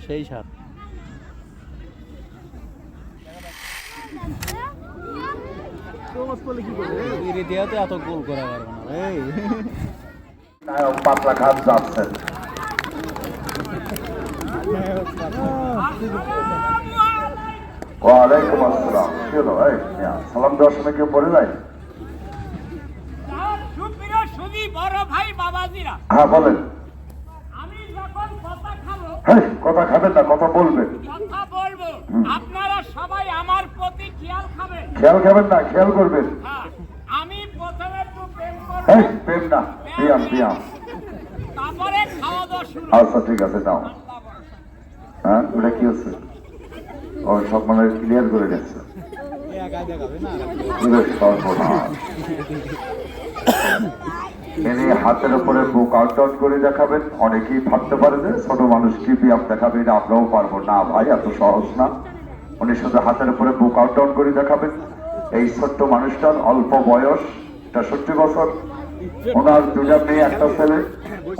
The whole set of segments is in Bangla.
সেই সার ইরিদিয়াতে এত গোল করা পারবে না রে। পাতলা খাত যাচ্ছেন। ওয়ালাইকুম আসসালাম। কি হলো ভাই? সালাম দেওয়ার সময় কেউ পড়ে যায়? হ্যাঁ বলেন। কথা খাবেন না, কথা বলবেন। আপনারা সবাই আমার প্রতি খেয়াল খাবেন। খেয়াল খাবেন না, খেয়াল করবেন। আমি প্রথমে একটু প্রেম করব। প্রেম না, ব্যায়াম ব্যায়াম। তারপরে খাওয়া দাওয়া শুরু। আচ্ছা ঠিক আছে, নাও। হ্যাঁ ওটা কি হচ্ছে? ও সব মানে ক্লিয়ার করে নিচ্ছে। ইনি হাতের উপরে বুক আউট আউট করে দেখাবেন। অনেকেই ভাবতে পারে যে ছোট মানুষ কি ব্যায়াম দেখাবেন, আমরাও পারবো না। ভাই এত সহজ না। উনি শুধু হাতের উপরে বুক আউট আউট করে দেখাবেন। এই ছোট্ট মানুষটার অল্প বয়স 63 বছর, ওনার দুটা মেয়ে একটা ছেলে।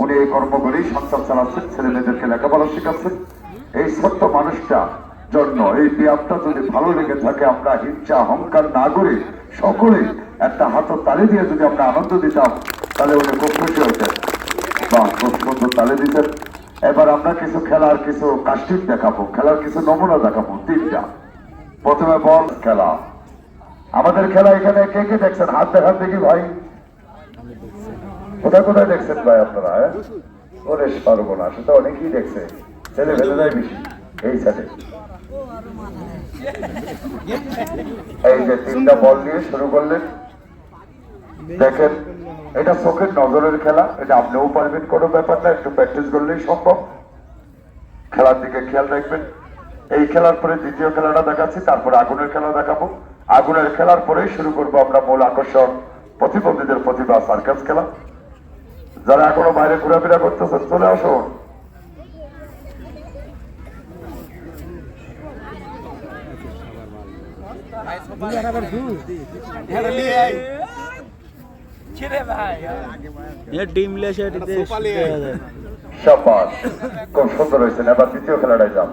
উনি এই কর্ম করেই সংসার চালাচ্ছেন, ছেলে মেয়েদেরকে লেখাপড়া শেখাচ্ছেন। এই ছোট্ট মানুষটা জন্য এই ব্যায়ামটা যদি ভালো লেগে থাকে, আমরা হিংসা অহংকার না করে সকলে একটা হাত তালি দিয়ে যদি আমরা আনন্দ দিতাম, তাহলে উনি খুব খুশি হইতেন। বা খুব সুন্দর তালি দিতেন। এবার আমরা কিছু খেলার কিছু কাস্টিং দেখাবো, খেলার কিছু নমুনা দেখাবো। 3টা। প্রথমে বল খেলা। আমাদের খেলা এখানে কে কে দেখছেন? হাত দেখান দেখি ভাই। কোথায় কোথায় দেখছেন ভাই আপনারা? ওরে পারবো না, সেটা অনেকেই দেখছে। ছেলে ভেলেরাই বেশি এই সাথে। এই যে 3টা বল দিয়ে শুরু করলেন, দেখেন এটা চোখের নজরের খেলা। এটা আপনিও পারবেন, কোনো ব্যাপার না, একটু প্র্যাকটিস করলেই সম্ভব। খেলার দিকে খেয়াল রাখবেন। এই খেলার পরে দ্বিতীয় খেলাটা দেখাচ্ছি, তারপরে আগুনের খেলা দেখাবো। আগুনের খেলার পরেই শুরু করবো আমরা মূল আকর্ষণ, প্রতিবন্ধীদের প্রতিভা সার্কাস খেলা। যারা এখনো বাইরে ঘোরাফেরা করতেছেন চলে আসুন। শাবাশ, খুব সুন্দর হয়েছে। এবার দ্বিতীয় খেলাটাই যান।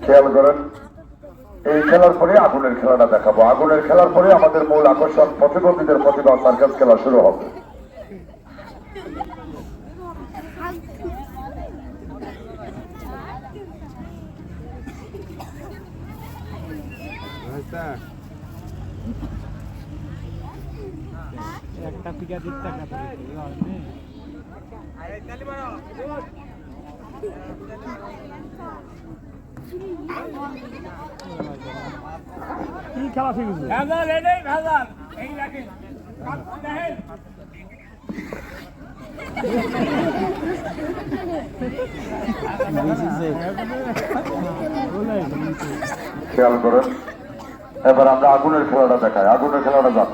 খেয়াল করেন, এই খেলার পরে আগুনের খেলাটা দেখাবো। আগুনের খেলার পরে আমাদের মূল আকর্ষণ, প্রতিবন্ধীদের প্রতিভা সার্কাস খেলা শুরু হবে। একটা পিঠা দিতে কি খেলা শিখেছে? এই রাখেন খেয়াল করেন, এবার আমরা আগুনের খেলাটা দেখাই। আগুনের খেলাটা যান।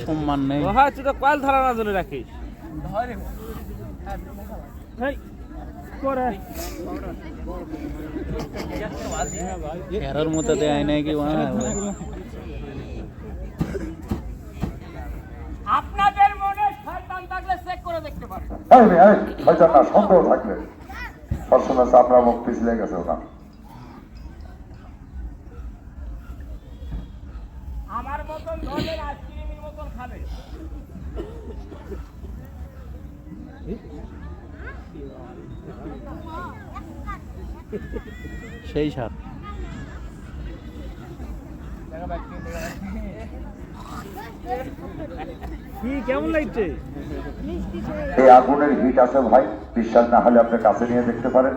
সম্মান নেই। তুই তো কয়েল ধরা না জন্য রাখিস। খেরার মধ্যে দেয় নাই কি আপনাদের মনে শয়তান থাকলে চেক করে দেখতে পারেন। শয়তান না, সন্দেহ থাকলে সবসময় আপনার মুখ পিছলে গেছে ওটা। আমার মতন ধরনের আইসক্রিমের মতন খাবে। সেই সার কি কেমন লাগছে? এই আগুনের হিট আছে ভাই, বিশ্বাস না হলে আপনি কাছে নিয়ে দেখতে পারেন।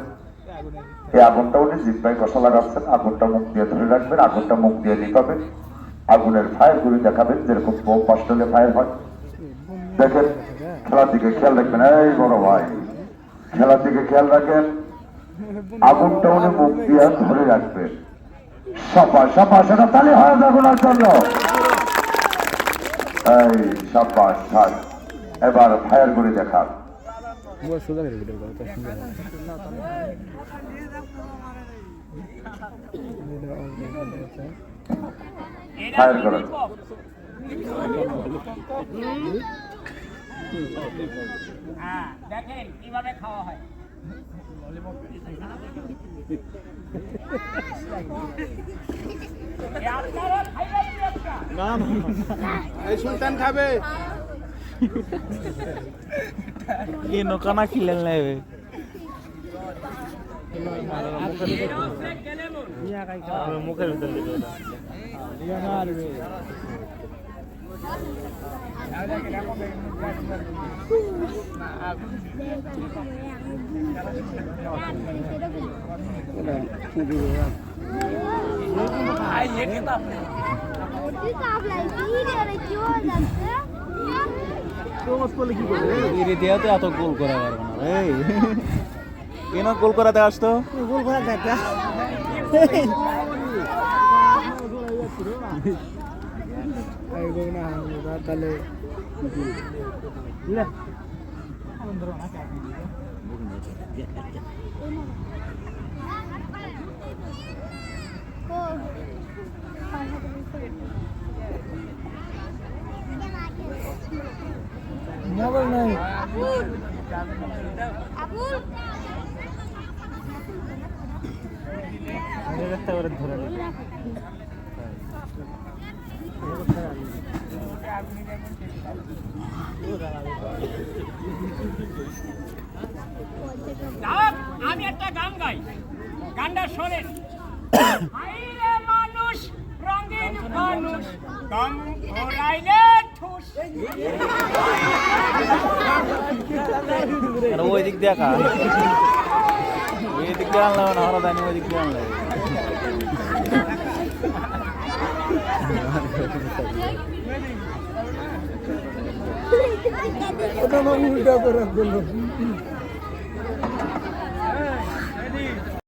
এই আগুনটা উনি জিব্বায় কষা লাগাচ্ছেন, আগুনটা মুখ দিয়ে ধরে রাখবেন, আগুনটা মুখ দিয়ে নিপাবেন, আগুনের ফায়ার গুলি দেখাবেন যেরকম বোম ফাস্ট হলে ফায়ার হয়। দেখেন খেলার দিকে খেয়াল রাখবেন, এই বড় ভাই খেলার দিকে খেয়াল রাখেন, আগুনটা উনি মুখ দিয়ে ধরে রাখবেন। সাবাস সাবাস, এটা তালি হয় আগুনের জন্য। এই সাবাস থাক, এবার ফায়ার গুলি দেখান। এরা ফায়ার কি করেন। বিপদ? হ্যাঁ, দেখেন কিভাবে খাওয়া হয়। এ আপনারা খাইবেন কি একটা? এই সুলতান খাবে। এই নকানা খিলেন লাগবে। এটা হচ্ছে গেলেমন। মুখের ভিতর দিবে এত গোল করা পারবো না এই কেন গোল করাতে আসতো গোল করাতে তাহলে নাই আমি একটা গান গাই, গানটা শোনেন। হাইরে মানুষ রঙিন মানুষ, দম ঘোরাইলে ঠুস। ওই দিক দিয়ে খা ওই দিক দিয়ে আনলাম না আমরা জানি ওই দিক দিয়ে আনলাম উল্টা করে